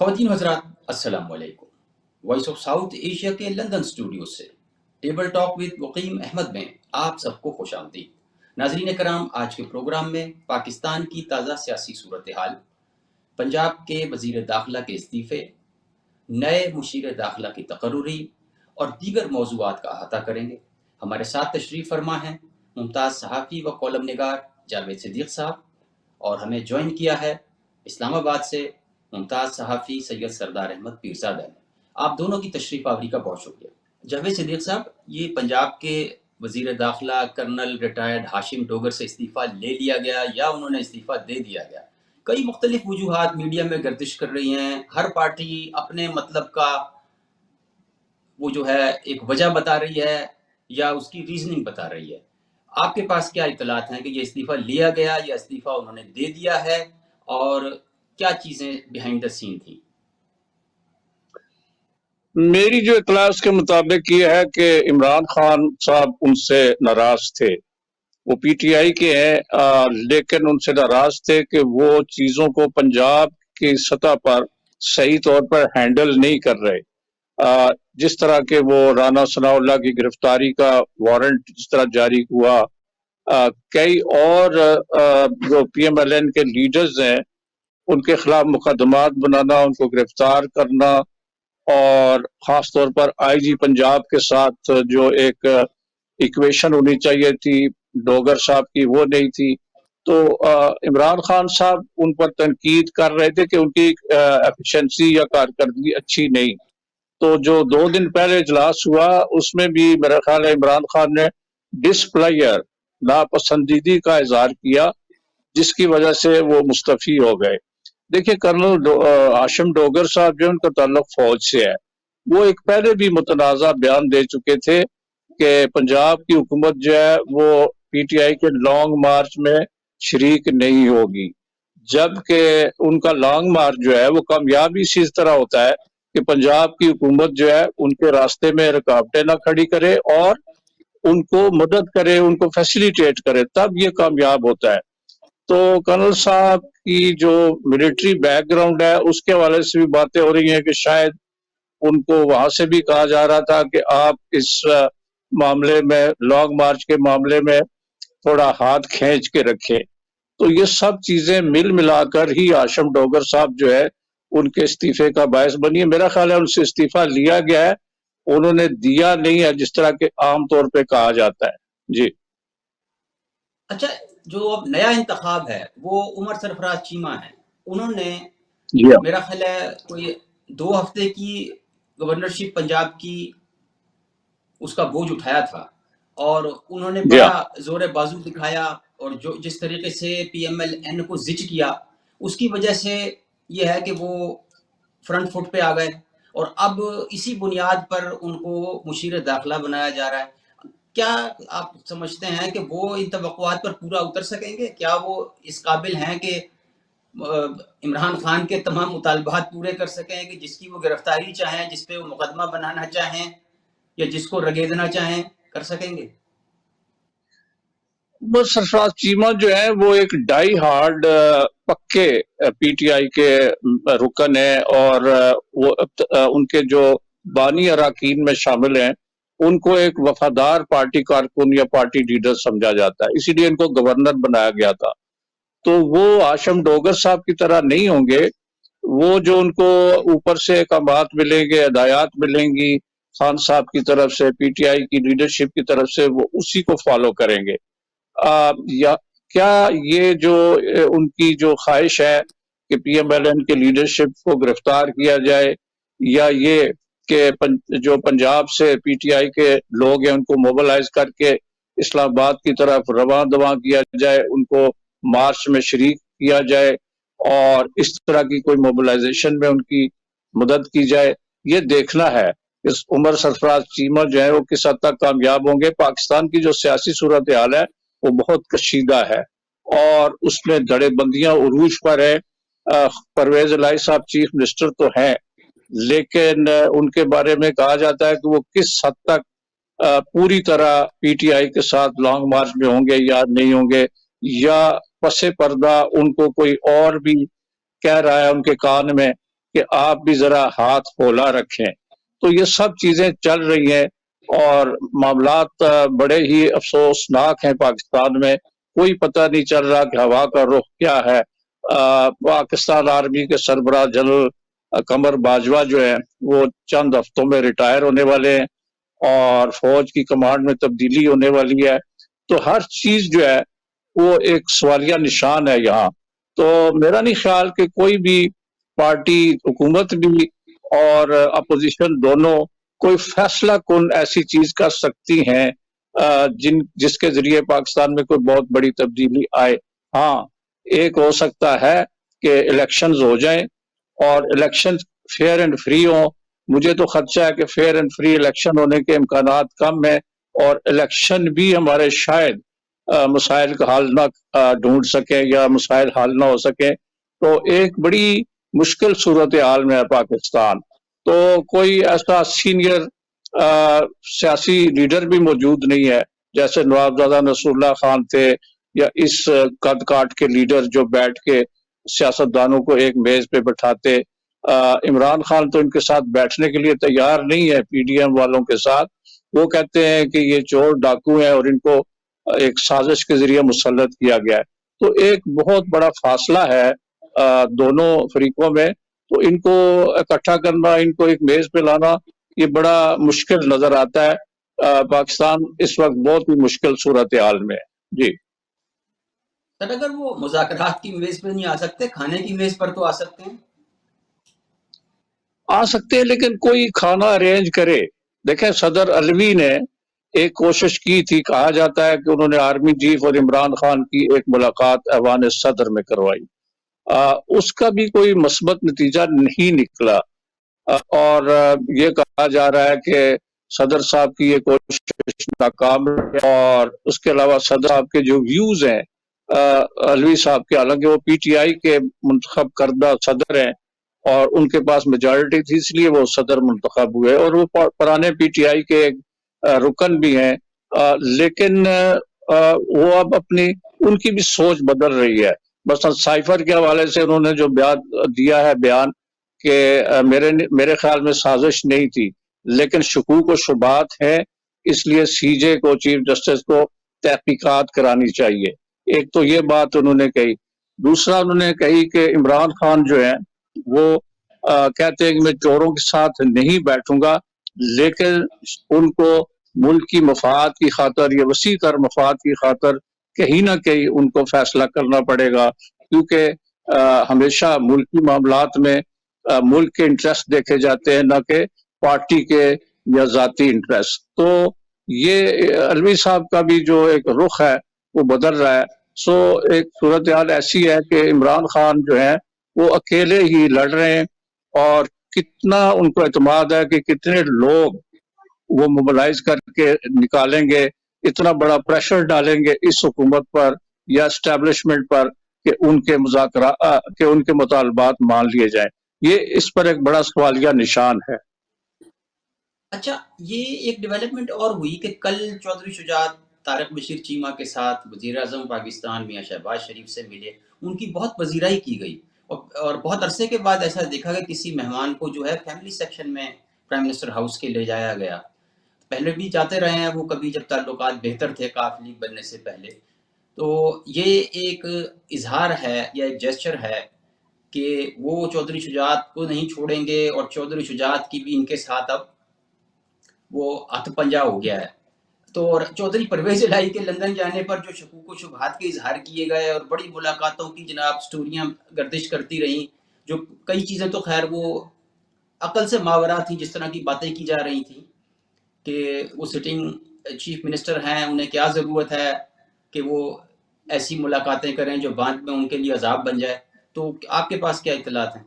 خواتین حضرات السلام علیکم۔ وائس آف ساؤتھ ایشیا کے لندن اسٹوڈیو سے ٹیبل ٹاک ود وقیم احمد میں آپ سب کو خوش آمدید۔ ناظرین کرام، آج کے پروگرام میں پاکستان کی تازہ سیاسی صورتحال، پنجاب کے وزیر داخلہ کے استعفے، نئے مشیر داخلہ کی تقرری اور دیگر موضوعات کا احاطہ کریں گے۔ ہمارے ساتھ تشریف فرما ہیں ممتاز صحافی و کالم نگار جاوید صدیق صاحب، اور ہمیں جوائن کیا ہے اسلام آباد سے ممتاز صحافی سید سردار احمد پیرزادہ نے۔ آپ دونوں کی تشریف آوری کا بہت شکریہ۔ جاوید صدیق صاحب، یہ پنجاب کے وزیر داخلہ کرنل ریٹائرڈ ہاشم ڈوگر سے استعفیٰ لے لیا گیا یا انہوں نے استعفیٰ دے دیا گیا؟ کئی مختلف وجوہات میڈیا میں گردش کر رہی ہیں، ہر پارٹی اپنے مطلب کا وہ جو ہے ایک وجہ بتا رہی ہے یا اس کی ریزننگ بتا رہی ہے۔ آپ کے پاس کیا اطلاعات ہیں کہ یہ استعفیٰ لیا گیا یا استعفیٰ انہوں نے دے دیا ہے، اور کیا چیزیں بیہائنڈ دا سین تھیں؟ میری جو اطلاع اس کے مطابق یہ ہے کہ عمران خان صاحب ان سے ناراض تھے۔ وہ پی ٹی آئی کے ہیں، لیکن ان سے ناراض تھے کہ وہ چیزوں کو پنجاب کی سطح پر صحیح طور پر ہینڈل نہیں کر رہے۔ جس طرح کہ وہ رانا ثناء اللہ کی گرفتاری کا وارنٹ جس طرح جاری ہوا، کئی اور جو پی ایم ایل این کے لیڈرز ہیں ان کے خلاف مقدمات بنانا، ان کو گرفتار کرنا، اور خاص طور پر آئی جی پنجاب کے ساتھ جو ایک ایکویشن ہونی چاہیے تھی ڈوگر صاحب کی، وہ نہیں تھی۔ تو عمران خان صاحب ان پر تنقید کر رہے تھے کہ ان کی ایفیشنسی یا کارکردگی اچھی نہیں۔ تو جو 2 دن پہلے اجلاس ہوا اس میں بھی میرا خیال ہے عمران خان نے ڈسپلائر ناپسندیدگی کا اظہار کیا، جس کی وجہ سے وہ مستعفی ہو گئے۔ دیکھیے، کرنل ہاشم ڈوگر صاحب جو ان کا تعلق فوج سے ہے، وہ ایک پہلے بھی متنازع بیان دے چکے تھے کہ پنجاب کی حکومت جو ہے وہ پی ٹی آئی کے لانگ مارچ میں شریک نہیں ہوگی، جبکہ ان کا لانگ مارچ جو ہے وہ کامیاب اسی طرح ہوتا ہے کہ پنجاب کی حکومت جو ہے ان کے راستے میں رکاوٹیں نہ کھڑی کرے اور ان کو مدد کرے، ان کو فیسیلیٹیٹ کرے، تب یہ کامیاب ہوتا ہے۔ تو کرنل صاحب کی جو ملٹری بیک گراؤنڈ ہے اس کے حوالے سے بھی باتیں ہو رہی ہیں کہ شاید ان کو وہاں سے بھی کہا جا رہا تھا کہ آپ اس معاملے میں، لانگ مارچ کے معاملے میں تھوڑا ہاتھ کھینچ کے رکھیں۔ تو یہ سب چیزیں مل ملا کر ہی ہاشم ڈوگر صاحب جو ہے ان کے استعفے کا باعث بنی ہے۔ میرا خیال ہے ان سے استعفیٰ لیا گیا ہے، انہوں نے دیا نہیں ہے جس طرح کے عام طور پہ کہا جاتا ہے۔ جی اچھا، جو اب نیا انتخاب ہے وہ عمر سرفراز چیمہ ہے، انہوں نے میرا خیال ہے کوئی 2 ہفتے کی گورنرشپ پنجاب کی اس کا بوجھ اٹھایا تھا، اور انہوں نے بڑا زور بازو دکھایا، اور جو جس طریقے سے پی ایم ایل این کو زچ کیا اس کی وجہ سے یہ ہے کہ وہ فرنٹ فٹ پہ آ گئے، اور اب اسی بنیاد پر ان کو مشیر داخلہ بنایا جا رہا ہے۔ کیا آپ سمجھتے ہیں کہ وہ ان توقعات پر پورا اتر سکیں گے؟ کیا وہ اس قابل ہیں کہ عمران خان کے تمام مطالبات پورے کر سکیں کہ جس کی وہ گرفتاری چاہیں، جس پہ وہ مقدمہ بنانا چاہیں یا جس کو رگیدنا چاہیں، کر سکیں گے؟ عمر سرفراز چیمہ جو ہے وہ ایک ڈائی ہارڈ پکے پی ٹی آئی کے رکن ہیں، اور وہ ان کے جو بانی اراکین میں شامل ہیں ان کو ایک وفادار پارٹی کارکن یا پارٹی لیڈر سمجھا جاتا ہے، اسی لیے ان کو گورنر بنایا گیا تھا۔ تو وہ ہاشم ڈوگر صاحب کی طرح نہیں ہوں گے، وہ جو ان کو اوپر سے احکامات ملیں گے، ہدایات ملیں گی خان صاحب کی طرف سے، پی ٹی آئی کی لیڈرشپ کی طرف سے، وہ اسی کو فالو کریں گے۔ یا کیا یہ جو ان کی جو خواہش ہے کہ پی ایم ایل این کے لیڈرشپ کو گرفتار کیا جائے، یا یہ کہ جو پنجاب سے پی ٹی آئی کے لوگ ہیں ان کو موبلائز کر کے اسلام آباد کی طرف رواں دواں کیا جائے، ان کو مارچ میں شریک کیا جائے اور اس طرح کی کوئی موبلائزیشن میں ان کی مدد کی جائے، یہ دیکھنا ہے اس عمر سرفراز چیمہ جو ہے وہ کس حد تک کامیاب ہوں گے۔ پاکستان کی جو سیاسی صورتحال ہے وہ بہت کشیدہ ہے اور اس میں دھڑے بندیاں عروج پر ہے۔ پرویز الہی صاحب چیف منسٹر تو ہیں، لیکن ان کے بارے میں کہا جاتا ہے کہ وہ کس حد تک پوری طرح پی ٹی آئی کے ساتھ لانگ مارچ میں ہوں گے یا نہیں ہوں گے، یا پس پردہ ان کو کوئی اور بھی کہہ رہا ہے ان کے کان میں کہ آپ بھی ذرا ہاتھ کھولا رکھیں. تو یہ سب چیزیں چل رہی ہیں اور معاملات بڑے ہی افسوسناک ہیں پاکستان میں. کوئی پتہ نہیں چل رہا کہ ہوا کا رخ کیا ہے. پاکستان آرمی کے سربراہ جنرل قمر باجوہ جو ہیں وہ چند ہفتوں میں ریٹائر ہونے والے ہیں اور فوج کی کمانڈ میں تبدیلی ہونے والی ہے. تو ہر چیز جو ہے وہ ایک سوالیہ نشان ہے یہاں. تو میرا نہیں خیال کہ کوئی بھی پارٹی، حکومت بھی اور اپوزیشن دونوں کوئی فیصلہ کن ایسی چیز کر سکتی ہیں جس کے ذریعے پاکستان میں کوئی بہت بڑی تبدیلی آئے. ہاں، ایک ہو سکتا ہے کہ الیکشنز ہو جائیں اور الیکشن فیئر اینڈ فری ہوں. مجھے تو خدشہ ہے کہ فیئر اینڈ فری الیکشن ہونے کے امکانات کم ہیں اور الیکشن بھی ہمارے شاید مسائل کا حل نہ ڈھونڈ سکیں یا مسائل حل نہ ہو سکیں. تو ایک بڑی مشکل صورتحال میں ہے پاکستان. تو کوئی ایسا سینئر سیاسی لیڈر بھی موجود نہیں ہے جیسے نوابزادہ نصر اللہ خان تھے یا اس قد کاٹ کے لیڈر جو بیٹھ کے سیاستدانوں کو ایک میز پہ بٹھاتے. عمران خان تو ان کے ساتھ بیٹھنے کے لیے تیار نہیں ہے پی ڈی ایم والوں کے ساتھ. وہ کہتے ہیں کہ یہ چور ڈاکو ہیں اور ان کو ایک سازش کے ذریعے مسلط کیا گیا ہے. تو ایک بہت بڑا فاصلہ ہے دونوں فریقوں میں. تو ان کو اکٹھا کرنا، ان کو ایک میز پہ لانا، یہ بڑا مشکل نظر آتا ہے. پاکستان اس وقت بہت ہی مشکل صورتحال میں ہے. جی سر، اگر وہ مذاکرات کی میز پہ نہیں آ سکتے، کھانے کی میز پر تو آ سکتے ہیں. آ سکتے ہیں لیکن کوئی کھانا ارینج کرے. دیکھیں صدر علوی نے ایک کوشش کی تھی، کہا جاتا ہے کہ انہوں نے آرمی چیف اور عمران خان کی ایک ملاقات ایوان صدر میں کروائی. اس کا بھی کوئی مثبت نتیجہ نہیں نکلا اور یہ کہا جا رہا ہے کہ صدر صاحب کی یہ کوشش ناکام ہے. اور اس کے علاوہ صدر صاحب کے جو ویوز ہیں علوی صاحب کے، حالانکہ وہ پی ٹی آئی کے منتخب کردہ صدر ہیں اور ان کے پاس میجارٹی تھی اس لیے وہ صدر منتخب ہوئے اور وہ پرانے پی ٹی آئی کے رکن بھی ہیں. لیکن وہ اب ان کی بھی سوچ بدل رہی ہے. بس سائفر کے حوالے سے انہوں نے جو دیا ہے بیان کہ میرے خیال میں سازش نہیں تھی لیکن شکوک و شبہات ہیں، اس لیے سی جے کو، چیف جسٹس کو تحقیقات کرانی چاہیے. ایک تو یہ بات انہوں نے کہی. دوسرا انہوں نے کہی کہ عمران خان جو ہے وہ کہتے ہیں کہ میں چوروں کے ساتھ نہیں بیٹھوں گا لیکن ان کو ملک کی مفاد کی خاطر یا وسیع تر مفاد کی خاطر کہیں نہ کہیں ان کو فیصلہ کرنا پڑے گا، کیونکہ ہمیشہ ملکی معاملات میں ملک کے انٹرسٹ دیکھے جاتے ہیں نہ کہ پارٹی کے یا ذاتی انٹرسٹ. تو یہ علوی صاحب کا بھی جو ایک رخ ہے وہ بدل رہا ہے. سو ایک صورتحال ایسی ہے کہ عمران خان جو ہے وہ اکیلے ہی لڑ رہے ہیں اور کتنا ان کو اعتماد ہے کہ کتنے لوگ وہ موبلائز کر کے نکالیں گے، اتنا بڑا پریشر ڈالیں گے اس حکومت پر یا اسٹیبلشمنٹ پر کہ ان کے مذاکرات کہ ان کے مطالبات مان لیے جائیں. یہ اس پر ایک بڑا سوالیہ نشان ہے. اچھا، یہ ایک ڈیولپمنٹ اور ہوئی کہ کل چودھری شجاعت طارق بشیر چیمہ کے ساتھ وزیر اعظم پاکستان میاں شہباز شریف سے ملے. ان کی بہت پذیرائی کی گئی اور بہت عرصے کے بعد ایسا دیکھا گیا کسی مہمان کو جو ہے فیملی سیکشن میں پرائم منسٹر ہاؤس کے لے جایا گیا. پہلے بھی جاتے رہے ہیں وہ، کبھی جب تعلقات بہتر تھے کاف لیگ بننے سے پہلے. تو یہ ایک اظہار ہے یا ایک جیسچر ہے کہ وہ چودھری شجاعت کو نہیں چھوڑیں گے اور چودھری شجاعت کی بھی ان کے ساتھ اب وہ ہتھ پنجہ ہو گیا ہے. تو چودھری پرویز الہی کے لندن جانے پر جو شکوک و شبہات کے اظہار کیے گئے اور بڑی ملاقاتوں کی جناب سٹوریاں گردش کرتی رہیں، جو کئی چیزیں تو خیر وہ عقل سے ماورا تھیں، جس طرح کی باتیں کی جا رہی تھیں کہ وہ سٹنگ چیف منسٹر ہیں، انہیں کیا ضرورت ہے کہ وہ ایسی ملاقاتیں کریں جو بعد میں ان کے لیے عذاب بن جائے. تو آپ کے پاس کیا اطلاعات ہیں؟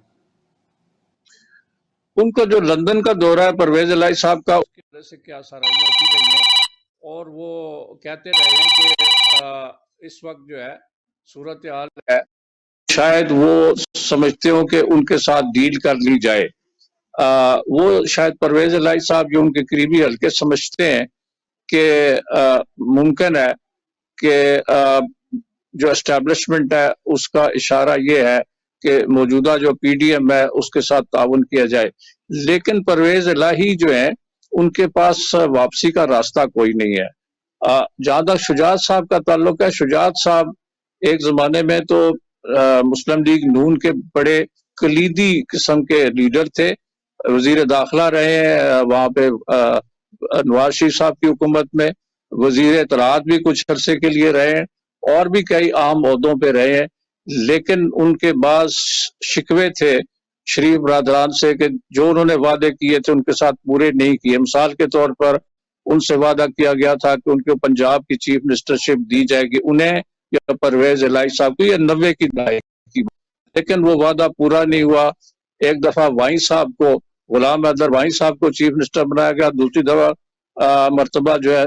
ان کا جو لندن کا دورہ ہے پرویز الہی صاحب کا، اس کی وجہ سے کیا سرائیاں ہوتی رہی ہیں اور وہ کہتے رہے ہیں کہ اس وقت جو ہے صورتحال ہے شاید وہ سمجھتے ہوں کہ ان کے ساتھ ڈیل کر لی جائے. وہ شاید پرویز الہی صاحب جو ان کے قریبی حلقے سمجھتے ہیں کہ ممکن ہے کہ جو اسٹیبلشمنٹ ہے اس کا اشارہ یہ ہے کہ موجودہ جو پی ڈی ایم ہے اس کے ساتھ تعاون کیا جائے، لیکن پرویز الہی جو ہیں ان کے پاس واپسی کا راستہ کوئی نہیں ہے۔ جہاں تک شجاعت صاحب کا تعلق ہے، شجاعت صاحب ایک زمانے میں تو مسلم لیگ نون کے بڑے کلیدی قسم کے لیڈر تھے، وزیر داخلہ رہے ہیں وہاں پہ نواز شریف صاحب کی حکومت میں، وزیر اطلاعات بھی کچھ عرصے کے لیے رہے ہیں، اور بھی کئی اہم عہدوں پہ رہے ہیں، لیکن ان کے بعض شکوے تھے شریف برادران سے کہ جو انہوں نے وعدے کیے تھے ان کے ساتھ پورے نہیں کیے۔ مثال کے طور پر ان سے وعدہ کیا گیا تھا کہ ان کو پنجاب کی چیف منسٹرشپ دی جائے گی انہیں یا پرویز الہی صاحب کو، یہ 90 کی دہائی کی، لیکن وہ وعدہ پورا نہیں ہوا۔ ایک دفعہ وائیں صاحب کو، غلام حیدر وائیں صاحب کو چیف منسٹر بنایا گیا، دوسری دفعہ مرتبہ جو ہے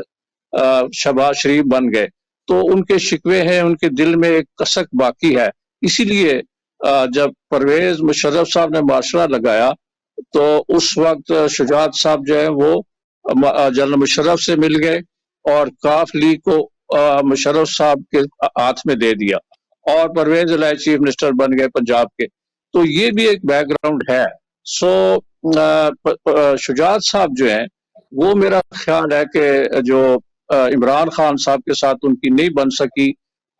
شہباز شریف بن گئے۔ تو ان کے شکوے ہیں، ان کے دل میں ایک کسک باقی ہے۔ اسی لیے جب پرویز مشرف صاحب نے معاشرہ لگایا تو اس وقت شجاعت صاحب جو ہے وہ جنرل مشرف سے مل گئے اور کاف لیگ کو مشرف صاحب کے ہاتھ میں دے دیا، اور پرویز الہی چیف منسٹر بن گئے پنجاب کے۔ تو یہ بھی ایک بیک گراؤنڈ ہے۔ سو شجاعت صاحب جو ہیں وہ میرا خیال ہے کہ جو عمران خان صاحب کے ساتھ ان کی نہیں بن سکی،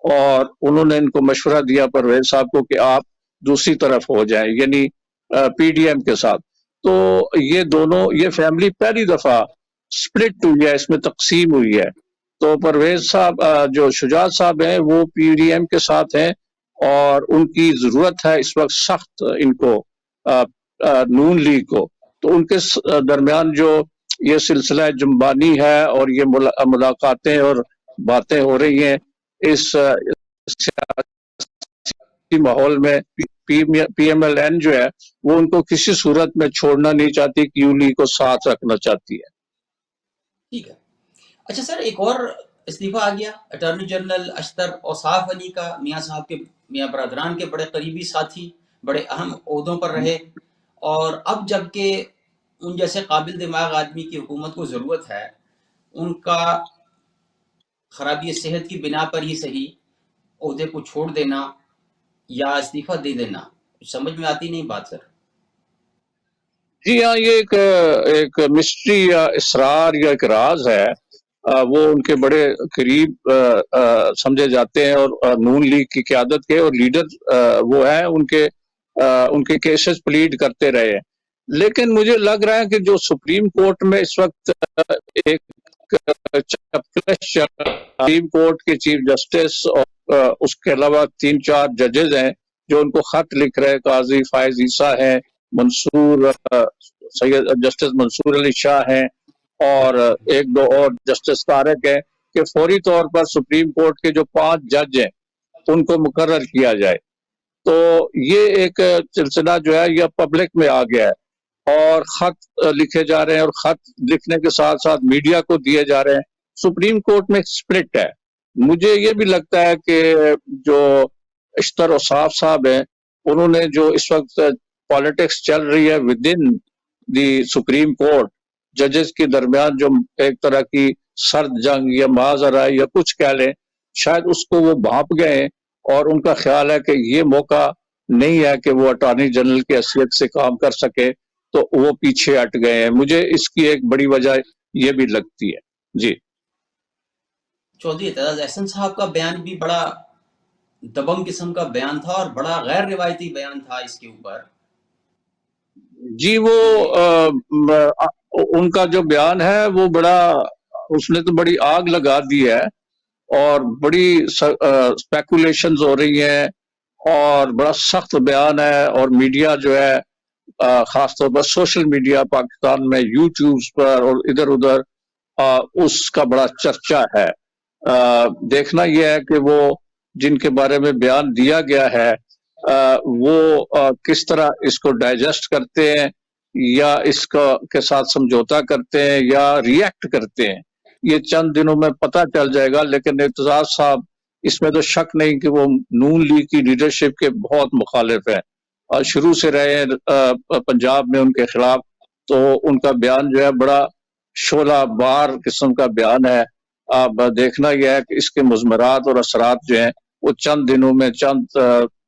اور انہوں نے ان کو مشورہ دیا پرویز صاحب کو کہ آپ دوسری طرف ہو جائیں، یعنی پی ڈی ایم کے ساتھ۔ تو یہ دونوں، یہ فیملی پہلی دفعہ سپلٹ ہوئی ہے، اس میں تقسیم ہوئی ہے۔ تو پرویز صاحب جو شجاعت صاحب ہیں وہ پی ڈی ایم کے ساتھ ہیں، اور ان کی ضرورت ہے اس وقت سخت ان کو نون لیگ کو۔ تو ان کے درمیان جو یہ سلسلہ جنبانی ہے اور یہ ملاقاتیں اور باتیں ہو رہی ہیں، اس سیاسی ماحول میں پی ایم ایل این جو ہے وہ ان کو کسی صورت میں چھوڑنا نہیں چاہتی، کیو لیگ کو ساتھ رکھنا چاہتی ہے۔ ٹھیک ہے۔ اچھا سر، ایک اور استعفیٰ آ گیا اٹارنی جنرل اشتر اوصاف علی کا، میاں صاحب کے، میاں برادران کے بڑے قریبی ساتھی، بڑے اہم عہدوں پر رہے، اور اب جب کہ ان جیسے قابل دماغ آدمی کی حکومت کو ضرورت ہے، ان کا خرابی صحت کی بنا پر ہی صحیح عہدے کو چھوڑ دینا یا استعفیٰ دے دینا، سمجھ میں آتی نہیں بات سر۔ جی ہاں، یہ ایک مسٹری یا اسرار یا ایک راز ہے۔ وہ ان کے بڑے قریب سمجھے جاتے ہیں، اور نون لیگ کی قیادت کے اور لیڈر وہ ہیں، ان کے کیسز پلیڈ کرتے رہے ہیں۔ لیکن مجھے لگ رہا ہے کہ جو سپریم کورٹ میں اس وقت ایک سپریم کورٹ کے چیف جسٹس اور اس کے علاوہ 3-4 ججز ہیں جو ان کو خط لکھ رہے، قاضی فائز عیسیٰ ہیں، سید جسٹس منصور علی شاہ ہیں، اور 1-2 اور جسٹس طارق ہیں، کہ فوری طور پر سپریم کورٹ کے جو 5 جج ہیں ان کو مقرر کیا جائے۔ تو یہ ایک سلسلہ جو ہے یہ پبلک میں آ گیا ہے، اور خط لکھے جا رہے ہیں، اور خط لکھنے کے ساتھ ساتھ میڈیا کو دیے جا رہے ہیں۔ سپریم کورٹ میں ایک سپلٹ ہے۔ مجھے یہ بھی لگتا ہے کہ جو اشتر اوصاف صاحب ہیں، انہوں نے جو اس وقت پالیٹکس چل رہی ہے with in the supreme court, ججز کے درمیان جو ایک طرح کی سرد جنگ یا معاذرہ یا کچھ کہہ لیں، شاید اس کو وہ بھانپ گئے ہیں، اور ان کا خیال ہے کہ یہ موقع نہیں ہے کہ وہ اٹارنی جنرل کی حیثیت سے کام کر سکے، تو وہ پیچھے ہٹ گئے ہیں۔ مجھے اس کی ایک بڑی وجہ یہ بھی لگتی ہے۔ جی چودھری اعتزاز احسن صاحب کا بیان بھی بڑا دبنگ قسم کا بیان تھا، اور بڑا غیر روایتی بیان تھا اس کے اوپر۔ جی، وہ ان کا جو بیان ہے وہ بڑا، اس نے تو بڑی آگ لگا دی ہے، اور بڑی اسپیکولیشنز ہو رہی ہیں، اور بڑا سخت بیان ہے، اور میڈیا جو ہے خاص طور پر سوشل میڈیا پاکستان میں یوٹیوبز پر اور ادھر ادھر اس کا بڑا چرچا ہے۔ دیکھنا یہ ہے کہ وہ جن کے بارے میں بیان دیا گیا ہے وہ کس طرح اس کو ڈائجسٹ کرتے ہیں، یا اس کے ساتھ سمجھوتا کرتے ہیں، یا ری ایکٹ کرتے ہیں۔ یہ چند دنوں میں پتہ چل جائے گا، لیکن اعتزاز صاحب اس میں تو شک نہیں کہ وہ نون لیگ کی لیڈرشپ کے بہت مخالف ہیں، اور شروع سے رہے ہیں پنجاب میں ان کے خلاف۔ تو ان کا بیان جو ہے بڑا شعلہ بار قسم کا بیان ہے۔ اب دیکھنا یہ ہے کہ اس کے مضمرات اور اثرات جو ہیں وہ چند دنوں میں، چند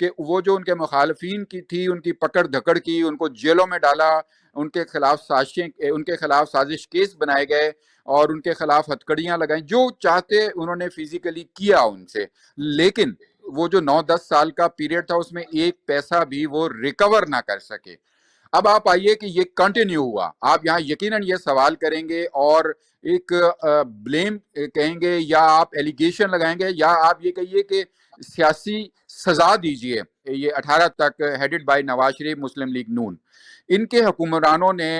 کہ وہ جو ان کے مخالفین کی تھی ان کی پکڑ دھکڑ کی، ان کو جیلوں میں ڈالا، ان کے خلاف سازش کیس بنائے گئے اور ان کے خلاف ہتھکڑیاں لگائیں، جو چاہتے انہوں نے فزیکلی کیا ان سے، لیکن وہ جو 9-10 سال کا پیریڈ تھا اس میں ایک پیسہ بھی وہ ریکور نہ کر سکے۔ اب آپ آئیے کہ یہ کنٹینیو ہوا، آپ یہاں یقیناً یہ سوال کریں گے اور ایک بلیم کہیں گے، یا آپ ایلیگیشن لگائیں گے، یا آپ یہ کہیے کہ سیاسی سزا دیجئے۔ یہ 18 تک ہیڈڈ بائی نواز شریف، مسلم لیگ نون، ان کے حکمرانوں نے،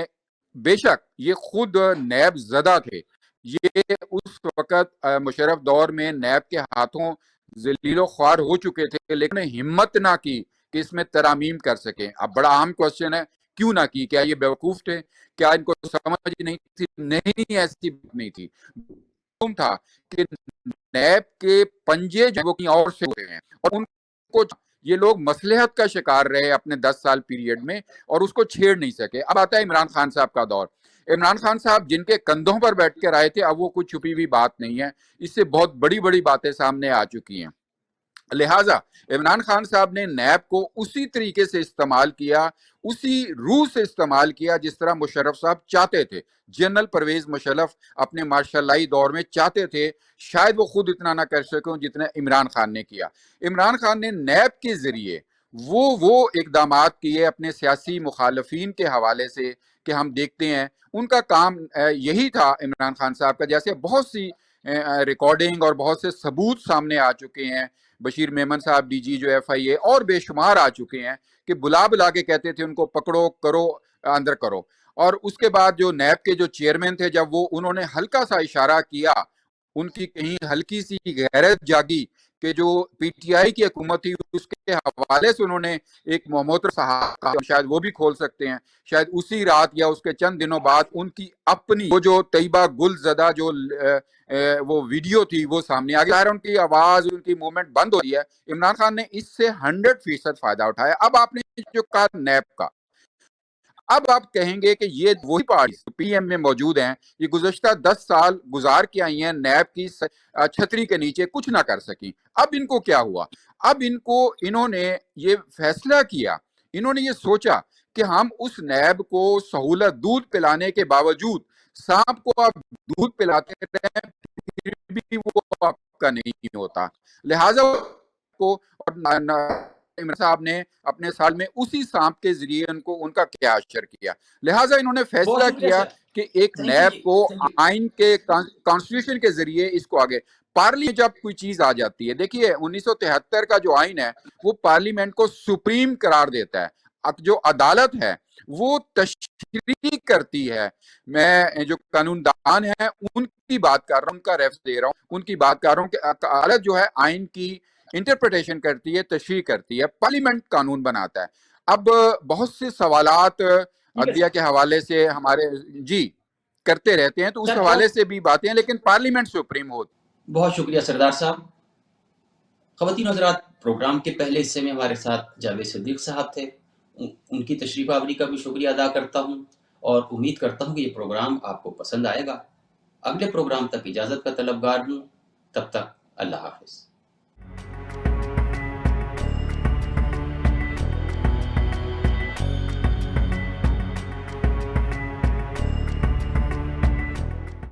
بے شک یہ خود نیب زدہ تھے، یہ اس وقت مشرف دور میں نیب کے ہاتھوں ذلیل و خوار ہو چکے تھے، لیکن ہمت نہ کی کہ اس میں ترامیم کر سکیں۔ اب بڑا عام کوشچن ہے، کیوں نہ کی؟ کیا یہ بیوقوف تھے؟ کیا ان کو سمجھ نہیں تھی؟ نہیں، ایسی بات نہیں تھی، تھا کہ نیب کے پنجے جو وہ کہیں اور سے ہوتے ہیں، اور ان کو یہ لوگ مصلحت کا شکار رہے اپنے 10 سال پیریڈ میں اور اس کو چھیڑ نہیں سکے۔ اب آتا ہے عمران خان صاحب کا دور۔ عمران خان صاحب جن کے کندھوں پر بیٹھ کر آئے تھے، اب وہ کوئی چھپی ہوئی بات نہیں ہے، اس سے بہت بڑی بڑی باتیں سامنے آ چکی ہیں۔ لہٰذا عمران خان صاحب نے نیب کو اسی طریقے سے استعمال کیا، اسی روح سے استعمال کیا جس طرح مشرف صاحب چاہتے تھے، جنرل پرویز مشرف اپنے ماشاء اللہ دور میں چاہتے تھے، شاید وہ خود اتنا نہ کر سکیں جتنا عمران خان نے کیا۔ عمران خان نے نیب کے ذریعے وہ اقدامات کیے اپنے سیاسی مخالفین کے حوالے سے کہ ہم دیکھتے ہیں ان کا کام یہی تھا عمران خان صاحب کا، جیسے بہت سی ریکارڈنگ اور بہت سے ثبوت سامنے آ چکے ہیں، بشیر میمن صاحب ڈی جی جو ایف آئی اے اور بے شمار آ چکے ہیں کہ بلا کے کہتے تھے ان کو پکڑو، کرو، اندر کرو۔ اور اس کے بعد جو نیب کے جو چیئرمین تھے، جب وہ انہوں نے ہلکا سا اشارہ کیا، ان کی کہیں ہلکی سی غیرت جاگی کہ جو پی ٹی آئی کی حکومت تھی اس کے حوالے سے انہوں نے ایک محترم صحافہ، شاید وہ بھی کھول سکتے ہیں، شاید اسی رات یا اس کے چند دنوں بعد ان کی اپنی وہ جو طیبہ گل زدہ جو وہ ویڈیو تھی وہ سامنے آ گیا، ان کی آواز، ان کی موومنٹ بند ہو رہی ہے۔ عمران خان نے اس سے 100% فائدہ اٹھایا۔ اب آپ نے جو کہا نیب کا، اب آپ کہیں گے کہ یہ وہی پارٹی پی ایم میں موجود ہیں، یہ گزشتہ 10 سال گزار کے آئی ہیں، نیب کی چھتری کے نیچے کچھ نہ کر سکی۔ اب ان کو کیا ہوا؟ اب انہوں نے یہ فیصلہ کیا، انہوں نے یہ سوچا کہ ہم اس نیب کو سہولت، دودھ پلانے کے باوجود، سانپ کو آپ دودھ پلاتے رہیں پھر بھی وہ آپ کا نہیں ہوتا، لہٰذا کو عمران صاحب نے اپنے سال میں اسی سانپ کے ذریعے ان کا کیا اشر کیا، لہٰذا انہوں نے فیصلہ کیا کہ ایک نیب کو آئین کے کانسٹیٹیوشن کے ذریعے اس کو آگے، پارلیمنٹ جب کوئی چیز آ جاتی ہے، دیکھیے 1973 کا جو آئین ہے وہ پارلیمنٹ کو سپریم قرار دیتا ہے، اب جو عدالت ہے وہ تشریح کرتی ہے۔ میں جو قانون دان ہیں ان کی بات کر رہا ہوں، ان کا ریفرنس دے رہا ہوں، ان کی بات کر رہا ہوں کہ عدالت جو ہے آئین کی انٹرپریٹیشن کرتی ہے، تشریح کرتی ہے، پارلیمنٹ قانون بناتا ہے۔ اب بہت سے سوالات عدلیہ کے حوالے سے ہمارے کرتے رہتے ہیں، تو اس حوالے سے بھی باتیں ہیں، لیکن پارلیمنٹ سپریم ہوتی۔ بہت شکریہ سردار صاحب۔ خواتین حضرات، پروگرام کے پہلے حصے میں ہمارے ساتھ جاوید صدیق صاحب تھے، ان کی تشریف آوری کا بھی شکریہ ادا کرتا ہوں اور امید کرتا ہوں کہ یہ پروگرام آپ کو پسند آئے گا۔ اگلے پروگرام تک اجازت کا طلبگار ہوں، تب تک اللہ حافظ۔